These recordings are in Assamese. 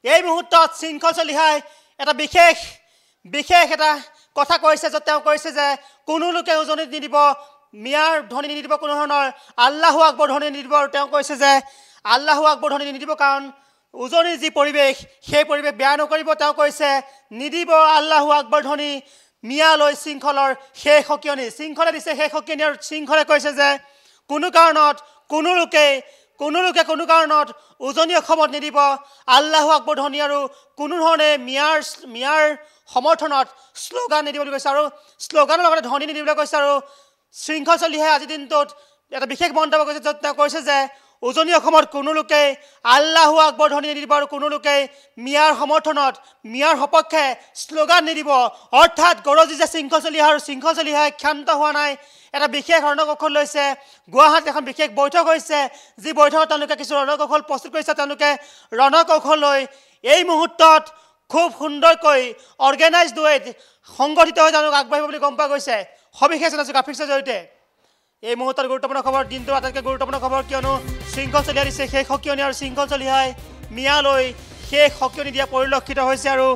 এই মুহূৰ্তত শৃংখল চলিহাই এটা বিশেষ এটা কথা কৈছে, য'ত তেওঁ কৈছে যে কোনো লোকে উজনিত নিদিব, মিয়াৰ ধ্বনি নিদিব, কোনো ধৰণৰ আল্লাহু আকবৰ ধ্বনি নিদিব। আৰু তেওঁ কৈছে যে আল্লাহু আকবৰ ধ্বনি নিদিব, কাৰণ উজনিৰ যি পৰিৱেশ সেই পৰিৱেশ বেয়া নকৰিব। তেওঁ কৈছে নিদিব আল্লাহু আকবৰ ধ্বনি, মিয়ালৈ শৃংখলৰ শেষ সকিয়নি। শৃংখলে দিছে শেষ সকিয়নি, আৰু শৃংখলে কৈছে যে কোনো কাৰণত কোনো লোকে কোনো কাৰণত উজনি অসমত নিদিব আল্লাহু আকবৰ ধ্বনি, আৰু কোনো ধৰণে মিয়াৰ সমৰ্থনত শ্লোগান নিদিব বুলি কৈছে, আৰু শ্লোগানৰ লগতে ধ্বনি নিদিবলৈ কৈছে। আৰু শৃংখল চলিহাই আজিৰ দিনটোত এটা বিশেষ মন্তব্য কৰিছে, য'ত তেওঁ কৈছে যে উজনি অসমত কোনো লোকে আল্লাহু আকবৰ ধ্বনি নিদিব, আৰু কোনো লোকে মিয়াৰ সমৰ্থনত মিয়াৰ সপক্ষে শ্লোগান নিদিব। অৰ্থাৎ গৰজিছে শৃংখল চলিহা, আৰু শৃংখল চলিহাই ক্ষান্ত হোৱা নাই, এটা বিশেষ ৰণকৌশল লৈছে। গুৱাহাটীত এখন বিশেষ বৈঠক হৈছে, যি বৈঠকত তেওঁলোকে কিছু ৰণকৌশল প্ৰস্তুত কৰিছে। তেওঁলোকে ৰণকৌশল লৈ এই মুহূৰ্তত খুব সুন্দৰকৈ অৰ্গেনাইজড ৱেত সংগঠিত হৈ তেওঁলোক আগবাঢ়িব বুলি গম পোৱা গৈছে। সবিশেষ জনাইছোঁ গ্ৰাফিক্সৰ জৰিয়তে। এই মুহূৰ্তত গুৰুত্বপূৰ্ণ খবৰ, দিনটোৰ আটাইতকৈ গুৰুত্বপূৰ্ণ খবৰ, কিয়নো শৃংখল চলিহা দিছে শেষ সকিয়নি, আৰু শৃংখল চলিহাই মিয়ালৈ শেষ সকিয়নি দিয়া পৰিলক্ষিত হৈছে। আৰু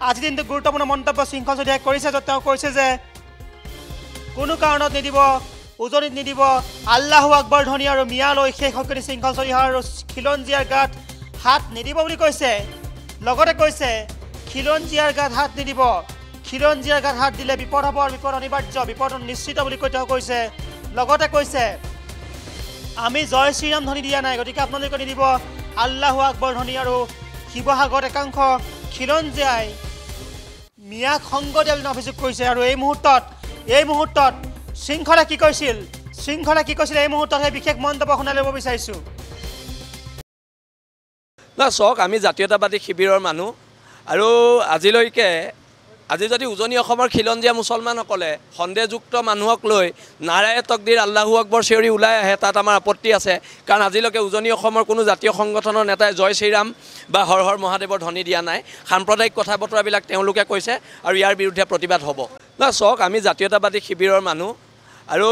আজিৰ দিনটোত গুৰুত্বপূৰ্ণ মন্তব্য শৃংখল চলিহাই কৰিছে, য'ত তেওঁ কৈছে যে কোনো কাৰণত নিদিব, উজনিত নিদিব আল্লাহু আকবৰ ধ্বনি, আৰু মিয়ালৈ শেষ সকিয়নি শৃংখল চলিহা, আৰু খিলঞ্জীয়াৰ গাত হাত নিদিব বুলি কৈছে। লগতে কৈছে খিলঞ্জীয়াৰ গাত হাত নিদিব, খিলঞ্জীয়াৰ গাত হাত দিলে বিপদ হ'ব, আৰু বিপদ অনিবাৰ্য, বিপদ নিশ্চিত বুলি কৈ তেওঁ কৈছে। লগতে কৈছে আমি জয় শ্ৰীৰাম ধ্বনি দিয়া নাই, গতিকে আপোনালোকে নিদিব আল্লাহু আকবৰ ধ্বনি। আৰু শিৱসাগৰত একাংশ খিলঞ্জীয়াই মিয়াক সংগ দিয়া বুলি অভিযোগ কৰিছে। আৰু এই মুহূৰ্তত শৃংখলে কি কৈছিল এই মুহূৰ্তত সেই বিশেষ মন্তব্য শুনাই ল'ব বিচাৰিছোঁ। চাওক, আমি জাতীয়তাবাদী শিবিৰৰ মানুহ, আৰু আজি যদি উজনি অসমৰ খিলঞ্জীয়া মুছলমানসকলে সন্দেহযুক্ত মানুহক লৈ নাৰায়ে তকদিৰ আল্লাহু আকবৰ চিঞৰি ওলাই আহে, তাত আমাৰ আপত্তি আছে। কাৰণ আজিলৈকে উজনি অসমৰ কোনো জাতীয় সংগঠনৰ নেতাই জয় শ্ৰীৰাম বা হৰ হৰ মহাদেৱৰ ধ্বনি দিয়া নাই। সাম্প্ৰদায়িক কথা বতৰাবিলাক তেওঁলোকে কৈছে, আৰু ইয়াৰ বিৰুদ্ধে প্ৰতিবাদ হ'ব। চাওক, আমি জাতীয়তাবাদী শিবিৰৰ মানুহ, আৰু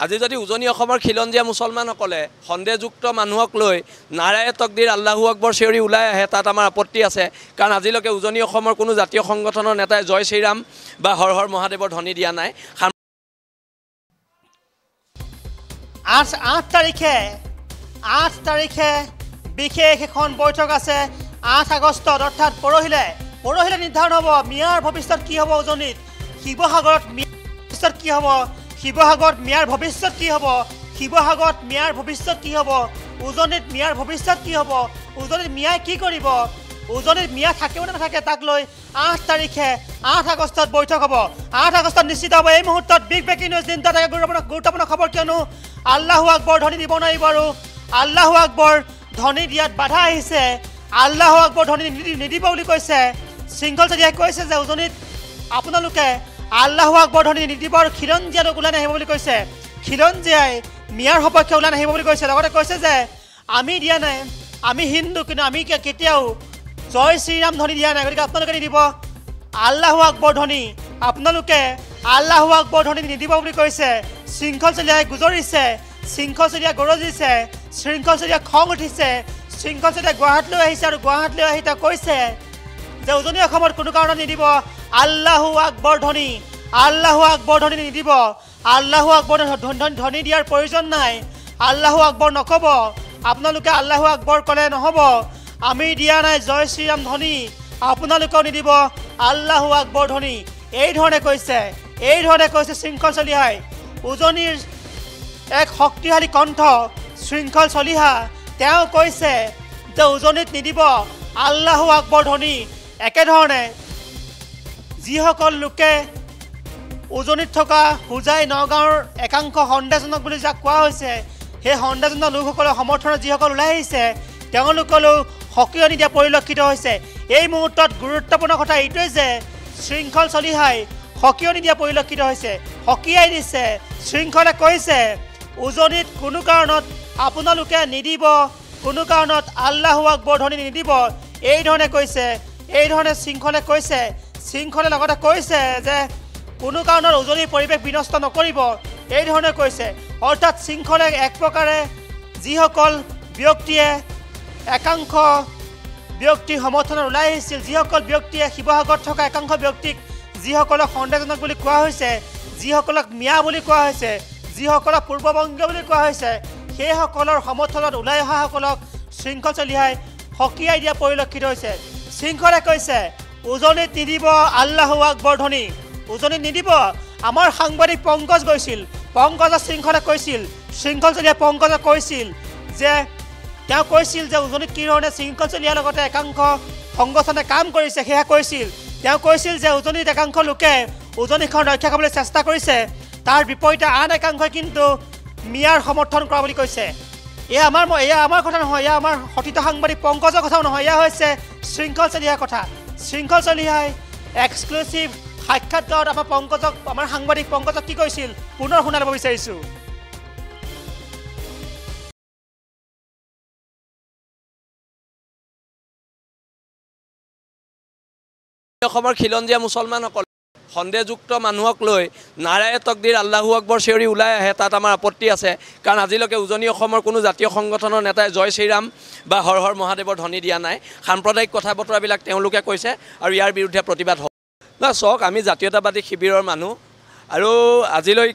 আজি যদি উজনি অসমৰ খিলঞ্জীয়া মুছলমানসকলে সন্দেহযুক্ত মানুহক লৈ নাৰায়ে তকদিৰ আল্লাহু আকবৰ চিঞৰি ওলাই আহে, তাত আমাৰ আপত্তি আছে। কাৰণ আজিলৈকে উজনি অসমৰ কোনো জাতীয় সংগঠনৰ নেতাই জয় শ্ৰীৰাম বা হৰ হৰ মহাদেৱৰ ধ্বনি দিয়া নাই। 8 তাৰিখে বিশেষ এখন বৈঠক আছে। 8 আগষ্টত, অৰ্থাৎ পৰহিলে নিৰ্ধাৰণ হ'ব মিয়াৰ ভৱিষ্যত কি হ'ব উজনিত। শিৱসাগৰত মিয়াৰ ভৱিষ্যত কি হ'ব, শিৱসাগৰত মিয়াৰ ভৱিষ্যত কি হ'ব, শিৱসাগৰত মিয়াৰ ভৱিষ্যত কি হ'ব, উজনিত মিয়াৰ ভৱিষ্যত কি হ'ব, উজনিত মিয়াই কি কৰিব, উজনিত মিয়া থাকিব নে নাথাকে, তাক লৈ 8 আগষ্টত বৈঠক হ'ব। 8 আগষ্টত নিশ্চিত হ'ব। এই মুহূৰ্তত বিগ ব্ৰেকিং নিউজ, দিনটোত গুৰুত্বপূৰ্ণ খবৰ, কিয়নো আল্লাহু আকবৰ ধ্বনি দিব নোৱাৰিব, আৰু আল্লাহু আকবৰ ধ্বনি দিয়াত বাধা আহিছে। আল্লাহু আকবৰ ধ্বনি নিদিব বুলি কৈছে। শৃংখল চলিহাই কৈছে যে উজনিত আপোনালোকে আল্লাহু আকবৰ ধ্বনি নিদিব, আৰু খিলঞ্জীয়া লোক ওলাই নাহিব বুলি কৈছে। খিলঞ্জীয়াই মিয়াৰ সপক্ষে ওলাই নাহিব বুলি কৈছে। লগতে কৈছে যে আমি দিয়া নাই, আমি হিন্দু, কিন্তু আমি কেতিয়াও জয় শ্ৰীৰাম ধ্বনি দিয়া নাই, গতিকে আপোনালোকে নিদিব আল্লাহু আকবৰ ধ্বনি, আপোনালোকে আল্লাহু আকবৰ ধ্বনি নিদিব বুলি কৈছে। শৃংখল চলিহাই গুজৰিছে, শৃংখল চলিহাই গৰজিছে, শৃংখল চলিহাই খং উঠিছে। শৃংখল চলিহাই গুৱাহাটীলৈ আহিছে, আৰু গুৱাহাটীলৈ আহি তেওঁ কৈছে যে উজনি অসমত কোনো কাৰণত নিদিব আল্লাহু আকবৰ ধ্বনি, আল্লাহু আকবৰ ধ্বনি নিদিব, আল্লাহু আকবৰ ধ্বনি দিয়াৰ প্ৰয়োজন নাই, আল্লাহু আকবৰ নক'ব, আপোনালোকে আল্লাহু আকবৰ ক'লে নহ'ব, আমি দিয়া নাই জয় শ্ৰীৰাম ধ্বনি, আপোনালোকেও নিদিব আল্লাহু আকবৰ ধ্বনি। এই ধৰণে কৈছে শৃংখল চলিহাই। উজনিৰ এক শক্তিশালী কণ্ঠ শৃংখল চলিহা, তেওঁ কৈছে যে উজনিত নিদিব আল্লাহু আকবৰ ধ্বনি। একেধৰণে যিসকল লোকে উজনিত থকা হোজাই নগাঁৱৰ একাংশ সন্দেহজনক বুলি যাক কোৱা হৈছে, সেই সন্দেহজনক লোকসকলৰ সমৰ্থনত যিসকল ওলাই আহিছে, তেওঁলোকলৈও সকিয়নি দিয়া পৰিলক্ষিত হৈছে। এই মুহূৰ্তত গুৰুত্বপূৰ্ণ কথা এইটোৱে যে শৃংখল চলিহাই সকিয়নি দিয়া পৰিলক্ষিত হৈছে, সকিয়াই দিছে। শৃংখলে কৈছে উজনিত কোনো কাৰণত আপোনালোকে নিদিব, কোনো কাৰণত আল্লাহু আকবৰ ধ্বনি নিদিব। এই ধৰণে কৈছে, এই ধৰণে শৃংখলে কৈছে। শৃংখলে লগতে কৈছে যে কোনো কাৰণত উজনিৰ পৰিৱেশ বিনষ্ট নকৰিব, এই ধৰণে কৈছে। অৰ্থাৎ শৃংখলে এক প্ৰকাৰে যিসকল ব্যক্তিয়ে একাংশ ব্যক্তিৰ সমৰ্থনত ওলাই আহিছিল, যিসকল ব্যক্তিয়ে শিৱসাগৰত থকা একাংশ ব্যক্তিক যিসকলক সন্দেহজনক বুলি কোৱা হৈছে, যিসকলক মিয়া বুলি কোৱা হৈছে, যিসকলক পূৰ্ববংগীয় বুলি কোৱা হৈছে, সেইসকলৰ সমৰ্থনত ওলাই অহাসকলক শৃংখল চলিহাই সকীয়াই দিয়া পৰিলক্ষিত হৈছে। শৃংখলে কৈছে উজনিত নিদিব আল্লাহু আকবৰ ধ্বনি, উজনিত নিদিব। আমাৰ সাংবাদিক পংকজ গৈছিল, পংকজৰ শৃংখলে কৈছিল, শৃংখল চলিহাই পংকজক কৈছিল যে তেওঁ কৈছিল যে উজনিত কি ধৰণে শৃংখল চলিহাৰ লগতে একাংশ সংগঠনে কাম কৰিছে সেয়া কৈছিল। তেওঁ কৈছিল যে উজনিত একাংশ লোকে উজনিখন ৰক্ষা কৰিবলৈ চেষ্টা কৰিছে, তাৰ বিপৰীতে আন একাংশই কিন্তু মিয়াৰ সমৰ্থন কৰা বুলি কৈছে। এয়া আমাৰ কথা নহয়, এয়া আমাৰ সতীৰ্থ সাংবাদিক পংকজৰ কথাও নহয়, এয়া হৈছে শৃংখল চলিহাৰ কথা। শৃংখল চলিহাই এক্সক্লুচিভ সাক্ষাৎকাৰত আমাৰ সাংবাদিক পংকজক কি কৈছিল পুনৰ শুনাই ল'ব বিচাৰিছোঁ। অসমৰ খিলঞ্জীয়া মুছলমানসকল সন্দেহযুক্ত মানুহক লৈ নাৰায়ে তকদিৰ আল্লাহু আকবৰ চিঞৰি ওলাই আহে, তাত আমাৰ আপত্তি আছে। কাৰণ আজিলৈকে উজনি অসমৰ কোনো জাতীয় সংগঠনৰ নেতাই জয় শ্ৰীৰাম বা হৰ হৰ মহাদেৱৰ ধ্বনি দিয়া নাই। সাম্প্ৰদায়িক কথা বতৰাবিলাক তেওঁলোকে কৈছে আৰু ইয়াৰ বিৰুদ্ধে প্ৰতিবাদ হ'ব। চাওক, আমি জাতীয়তাবাদী শিবিৰৰ মানুহ আৰু আজিলৈ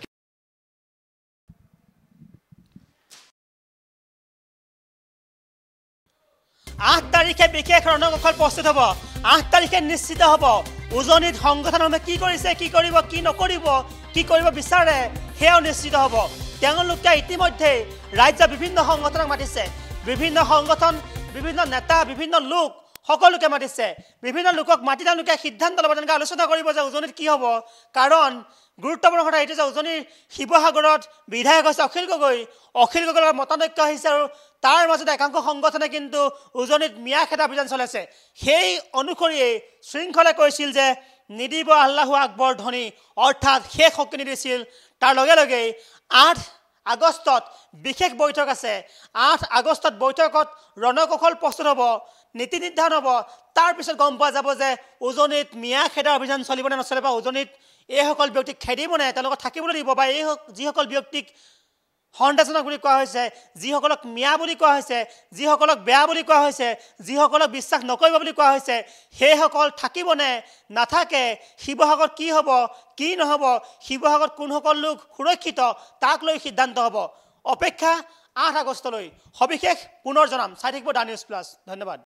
8 তাৰিখে বিশেষ ৰণকৌশল প্ৰস্তুত হ'ব। 8 তাৰিখে নিশ্চিত হ'ব উজনিত সংগঠনসমূহে কি কৰিছে, কি কৰিব, কি নকৰিব, কি কৰিব বিচাৰে সেয়াও নিশ্চিত হ'ব। তেওঁলোকে ইতিমধ্যে ৰাজ্যৰ বিভিন্ন সংগঠনক মাতিছে, বিভিন্ন সংগঠন, বিভিন্ন নেতা, বিভিন্ন লোক সকলোকে মাতিছে। বিভিন্ন লোকক মাতি তেওঁলোকে সিদ্ধান্ত ল'ব, তেওঁলোকে আলোচনা কৰিব যে উজনিত কি হ'ব। কাৰণ গুৰুত্বপূৰ্ণ কথা এইটো যে উজনিৰ শিৱসাগৰত বিধায়ক হৈছে অখিল গগৈ। অখিল গগৈৰ মতানৈক্য আহিছে আৰু তাৰ মাজতে একাংশ সংগঠনে কিন্তু উজনিত মিয়া খেদা অভিযান চলাইছে। সেই অনুসৰিয়ে শৃংখলে কৈছিল যে নিদিব আল্লাহু আকবৰ ধ্বনি, অৰ্থাৎ শেষ শক্তি নিদিছিল। তাৰ লগে লগেই 8 আগষ্টত বিশেষ বৈঠক আছে। 8 আগষ্টত বৈঠকত ৰণকৌশল প্ৰস্তুত হ'ব, নীতি নিৰ্ধাৰণ হ'ব। তাৰপিছত গম পোৱা যাব যে উজনিত মিয়া খেদাৰ অভিযান চলিব নে নচলিব, বা উজনিত এইসকল ব্যক্তিক খেদিব নে তেওঁলোকক থাকিবলৈ দিব, বা যিসকল ব্যক্তিক সন্দেহজনক বুলি কোৱা হৈছে, যিসকলক মিয়া বুলি কোৱা হৈছে, যিসকলক বেয়া বুলি কোৱা হৈছে, যিসকলক বিশ্বাস নকৰিব বুলি কোৱা হৈছে, সেইসকল থাকিবনে নাথাকে, শিৱসাগৰত কি হ'ব কি নহ'ব, শিৱসাগৰত কোনসকল লোক সুৰক্ষিত তাক লৈ সিদ্ধান্ত হ'ব। অপেক্ষা 8 আগষ্টলৈ। সবিশেষ পুনৰ জনাম। চাই থাকিব দা নিউজ প্লাছ। ধন্যবাদ।